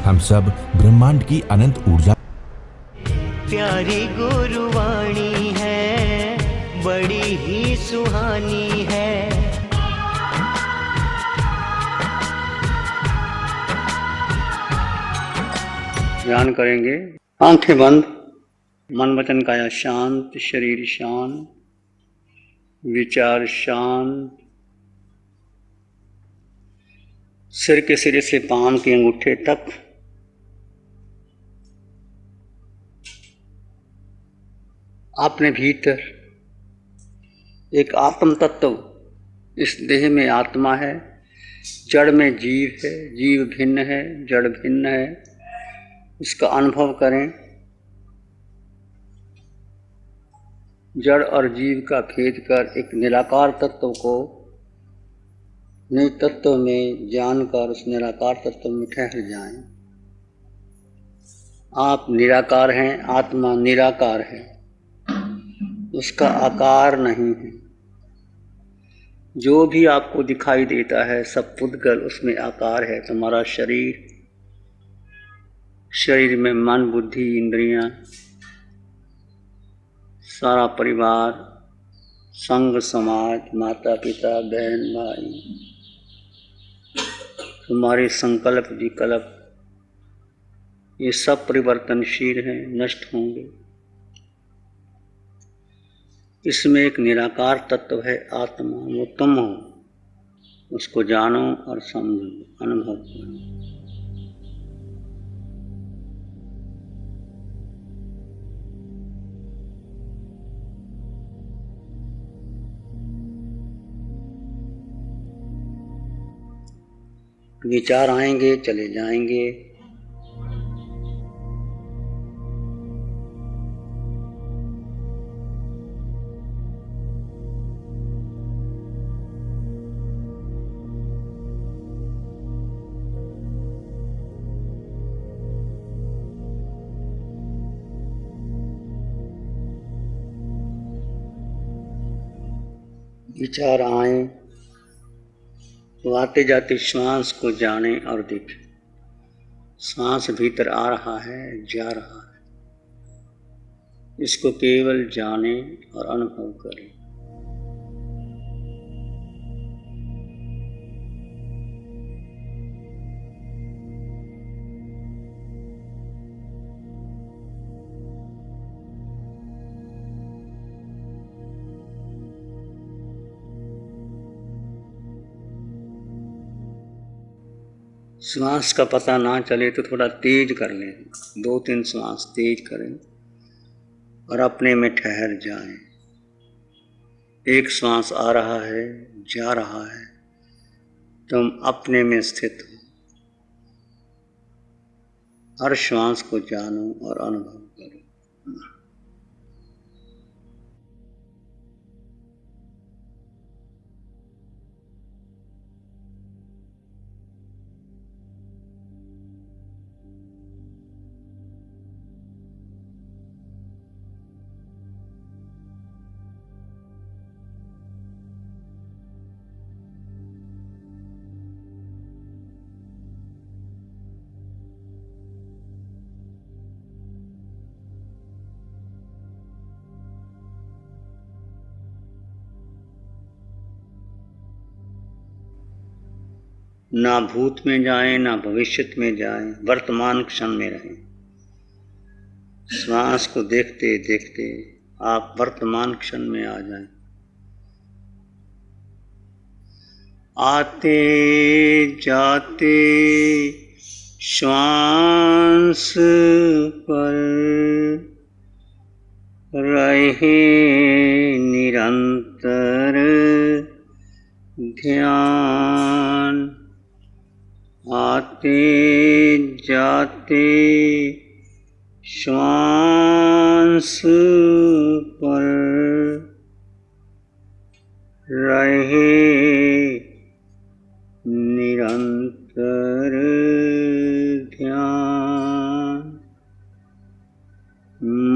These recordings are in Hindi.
हम सब ब्रह्मांड की अनंत ऊर्जा। प्यारी गुरुवाणी है, बड़ी ही सुहानी है। ध्यान करेंगे, आंखें बंद, मन वचन काया शांत, शरीर शांत, विचार शांत। सिर के सिरे से पांव के अंगूठे तक अपने भीतर एक आत्म तत्व, इस देह में आत्मा है, जड़ में जीव है, जीव भिन्न है, जड़ भिन्न है, इसका अनुभव करें। जड़ और जीव का भेद कर एक निराकार तत्व को निज तत्व में जानकर उस निराकार तत्व में ठहर जाएं। आप निराकार हैं, आत्मा निराकार है, उसका आकार नहीं है। जो भी आपको दिखाई देता है सब पुद्गल, उसमें आकार है। तुम्हारा शरीर, शरीर में मन, बुद्धि, इंद्रियां, सारा परिवार, संग समाज, माता पिता, बहन भाई, तुम्हारे संकल्प विकल्प, ये सब परिवर्तनशील हैं, नष्ट होंगे। इसमें एक निराकार तत्व है आत्मा, वो तुम हो। उसको जानो और समझो, अनुभव करो। विचार आएंगे, चले जाएंगे। विचार आए तो आते जाते श्वास को जाने और देखें। सांस भीतर आ रहा है, जा रहा है, इसको केवल जाने और अनुभव करें। श्वास का पता ना चले तो थोड़ा तेज कर लें, 2-3 श्वास तेज करें और अपने में ठहर जाएं। एक श्वास आ रहा है, जा रहा है, तुम अपने में स्थित हो। हर श्वास को जानो और अनुभव करो। ना भूत में जाएं, ना भविष्य में जाएं, वर्तमान क्षण में रहें। श्वास को देखते देखते आप वर्तमान क्षण में आ जाएं। आते जाते श्वास पर रहे निरंतर ध्यान। आते जाते श्वास पर रहे निरंतर ध्यान।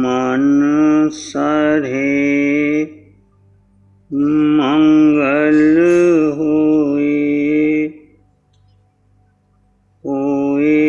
मन सधे मंगल होए, होए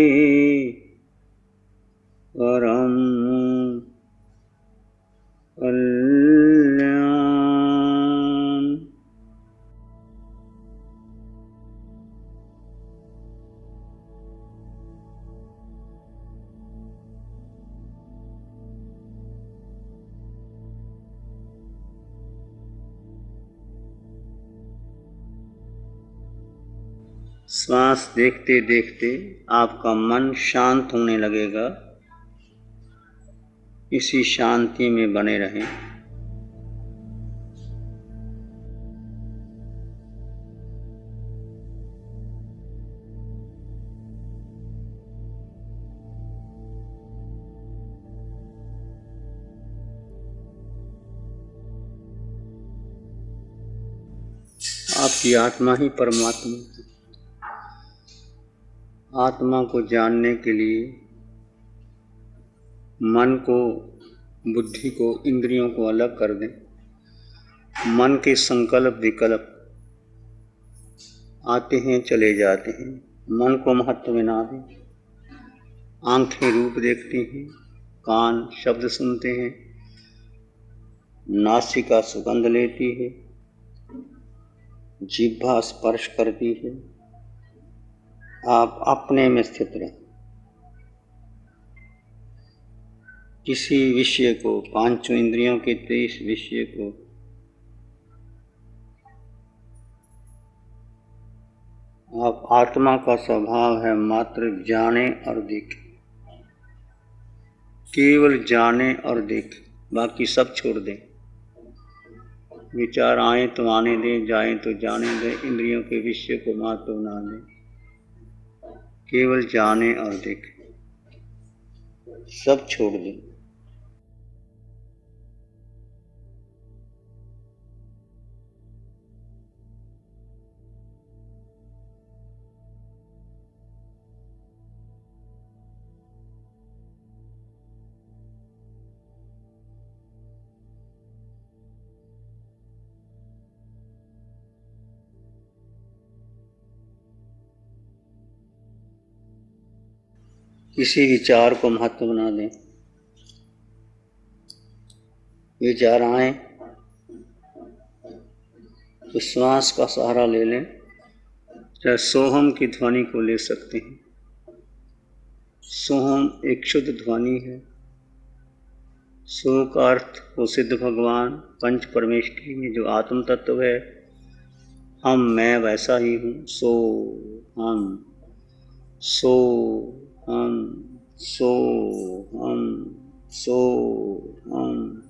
श्वास देखते देखते आपका मन शांत होने लगेगा। इसी शांति में बने रहें। आपकी आत्मा ही परमात्मा है। आत्मा को जानने के लिए मन को, बुद्धि को, इंद्रियों को अलग कर दें। मन के संकल्प विकल्प आते हैं चले जाते हैं, मन को महत्व में ना दें। आंखें रूप देखती हैं, कान शब्द सुनते हैं, नासिका सुगंध लेती है, जिह्वा स्पर्श करती है। आप अपने में स्थित रहें। किसी विषय को, पांचों इंद्रियों के 23 विषय को आप, आत्मा का स्वभाव है मात्र जाने और देखें। केवल जाने और देखें, बाकी सब छोड़ दें। विचार आए तो आने दें, जाए तो जाने दें, इंद्रियों के विषय को महत्व ना दें। केवल जाने और देखें, सब छोड़ दें। किसी विचार को महत्व ना दें। विचार आए तो श्वास का सहारा ले लें। चाहे सोहम की ध्वनि को ले सकते हैं। सोहम एक शुद्ध ध्वनि है। सो का अर्थ वो सिद्ध भगवान पंच परमेश्वरी में जो आत्म तत्व है, हम मैं वैसा ही हूँ। सो हम, सो हम, सो हम, सो हम।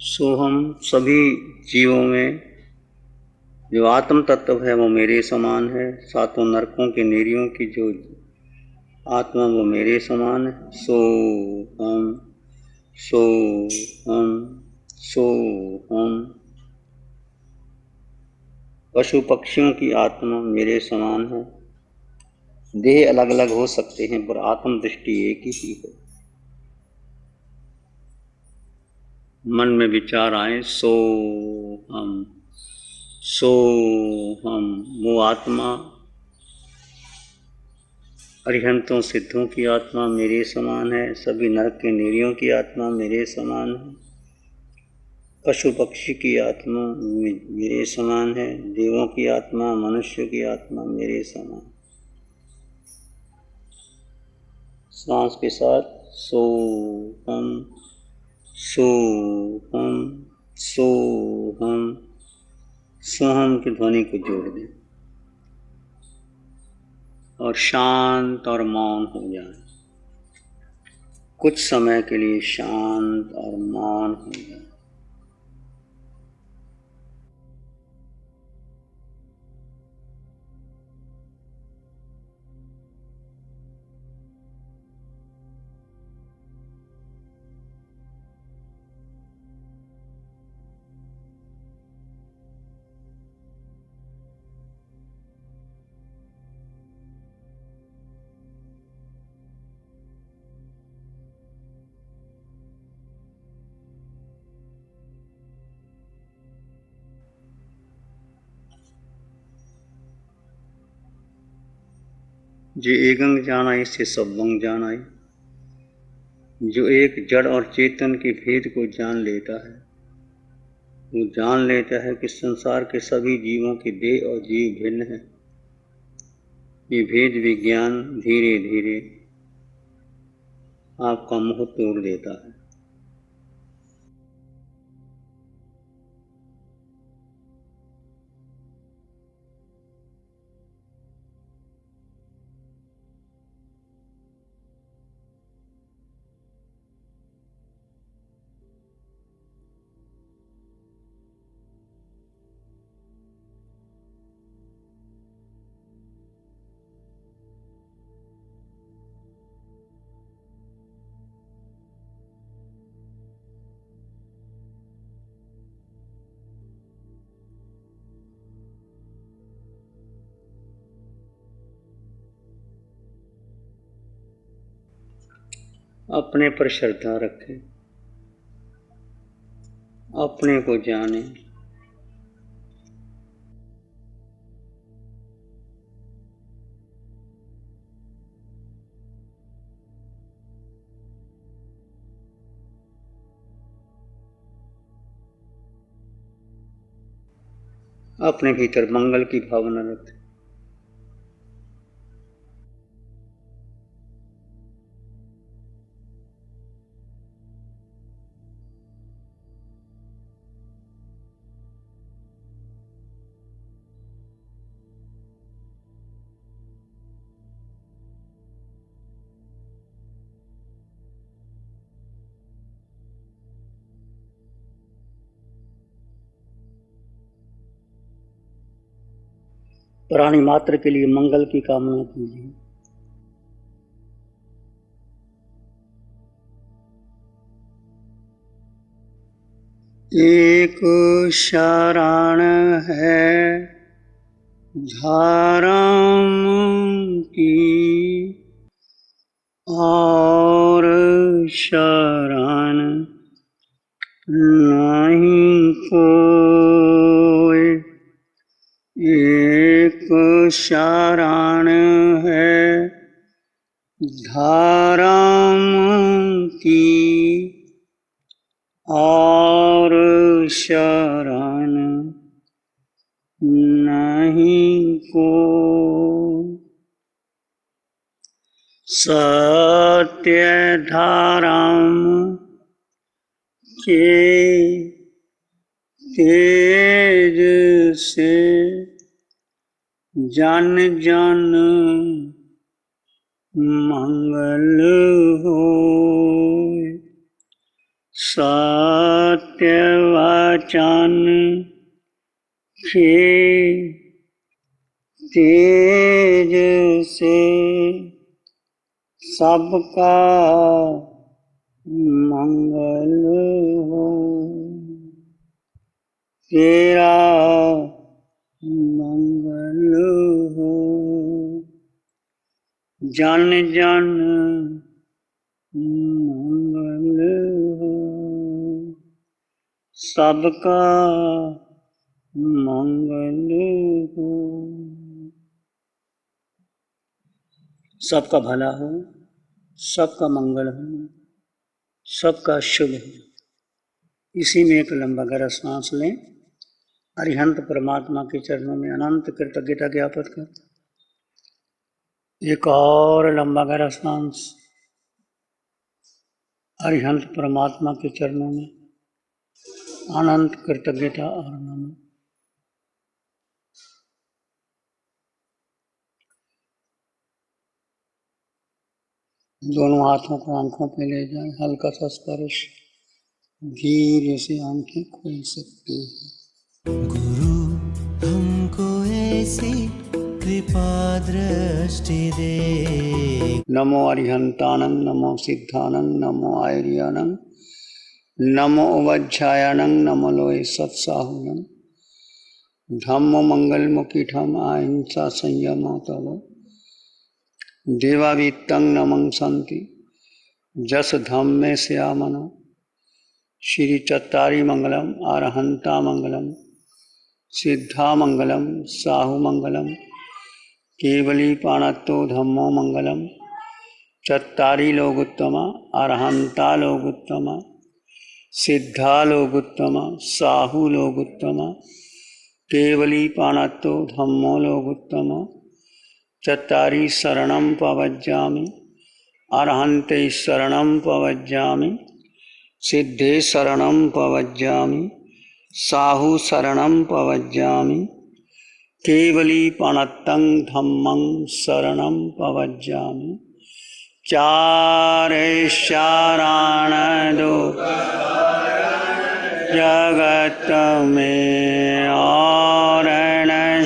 सोहम सभी जीवों में जो आत्म तत्व है वो मेरे समान है। सातों नरकों के नेरियों की जो आत्मा वो मेरे समान है। सो हम, सो हम, सो हम। पशु पक्षियों की आत्मा मेरे समान है। देह अलग अलग हो सकते हैं पर आत्म दृष्टि एक ही है। मन में विचार आए सो हम, सो हम। वो आत्मा अरिहंतों सिद्धों की आत्मा मेरे समान है। सभी नरक के नेरियों की आत्मा मेरे समान है। पशु पक्षी की आत्मा मेरे समान है। देवों की आत्मा, मनुष्य की आत्मा मेरे समान। सांस के साथ सो हम, सो हम, सो हम। सोहम की ध्वनि को जोड़ दें और शांत और मौन हो जाए। कुछ समय के लिए शांत और मौन हो जाए। जे एकंग जाना इससे सबंग जान आई। जो एक जड़ और चेतन के भेद को जान लेता है वो जान लेता है कि संसार के सभी जीवों के देह और जीव भिन्न हैं। ये भेद विज्ञान धीरे धीरे आपका मोह तोड़ देता है। अपने पर श्रद्धा रखें, अपने को जाने। अपने भीतर मंगल की भावना रखें। प्राणी मात्र के लिए मंगल की कामना कीजिए। एक शरण है धर्म की और शरण नहीं कोई। एक शरण है धर्म की और शरण नहीं को। सत्य धर्म के तेज से जन जन मंगल होय। सत्य वचन के तेज से सबका मंगल हो। तेरा मंगल हो। जन जन मंगल हो। सबका मंगल हो। सबका भला हो, सबका मंगल हो, सबका शुभ हो। इसी में एक लंबा गहरा सांस लें। अरिहंत परमात्मा के चरणों में अनंत कृतज्ञता ज्ञापित कर। एक और लंबा गहरा सांस अरिहंत परमात्मा के चरणों में अनंत कृतज्ञता और नमन। दोनों हाथों को आंखों पे ले जाएं। हल्का सा स्पर्श। धीरे से आंखें खोल सकते हैं। गुरु हमको ऐसी कृपा दृष्टि दे। नमो अरिहंतानंद, नमो सिद्धानंद, नमो आयर्यानंद, नमो वज्रायनंद, नमो लोय सत्साहुनंद। धम्म मंगल मुखीठम अहिंसा संयम तव देवावित्तं नमं संति जस धम्मे श्यामनो। श्री चत्तारी मंगलम, अरहंता मंगलम, सिद्धा मंगलम, साहु मंगलम, केवली पाणत्तो धम्मो मंगलम, चत्तारी लोगुत्तमा, अरहंता लोगुत्तमा, सिद्धा लोगुत्तमा, साहु लोगुत्तमा, केवली पाणत्तो धम्मो लोगुत्तमा, चत्तारी शरणं पवज्जामि, अरहन्ते शरणं पवज्जामि, सिद्धे शरणं पवज्जामि, साहु शरणं पवज्जामि, केवली पाणत्तं धम्मं शरणं पवज्जामि। चारे शारण दो जगत में और न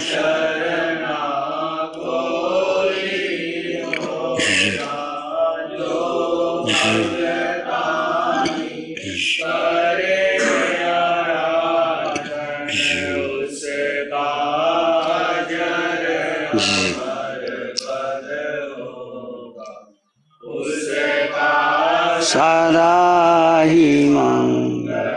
सदा ही मंगल।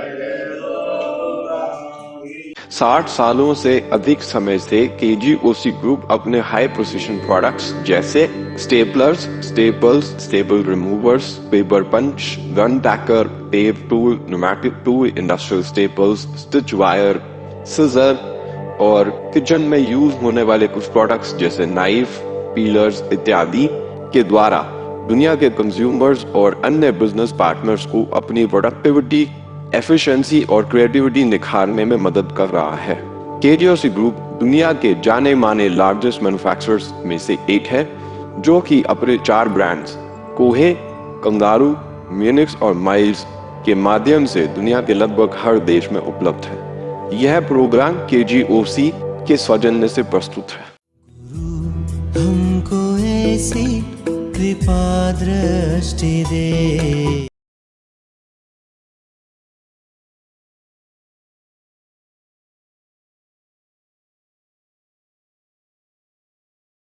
60 सालों से अधिक समय से केजीओसी ग्रुप अपने हाई प्रोसिशन प्रोडक्ट्स जैसे staplers, staples, staple removers, paper punch, gun tacker, pave tool, pneumatic tool, industrial staples, stitch wire, scissor और किचन में यूज होने वाले कुछ प्रोडक्ट्स जैसे नाइफ, पीलर्स इत्यादि के द्वारा दुनिया के कंज्यूमर्स और अन्य बिजनेस पार्टनर्स को अपनी प्रोडक्टिविटी, एफिशिएंसी और क्रिएटिविटी निखारने में मदद कर रहा है। केजीओसी ग्रुप दुनिया के जाने माने लार्जेस्ट मैन्युफैक्चरर्स में से एक है, जो कि अपने 4 ब्रांड्स कोहे, कंगारू, म्यूनिक्स और माइल्स के माध्यम से दुनिया के लगभग हर देश में उपलब्ध है। यह प्रोग्राम केजीओसी के सौजन्य से प्रस्तुत है। हमको ऐसी कृपा दृष्टि दे।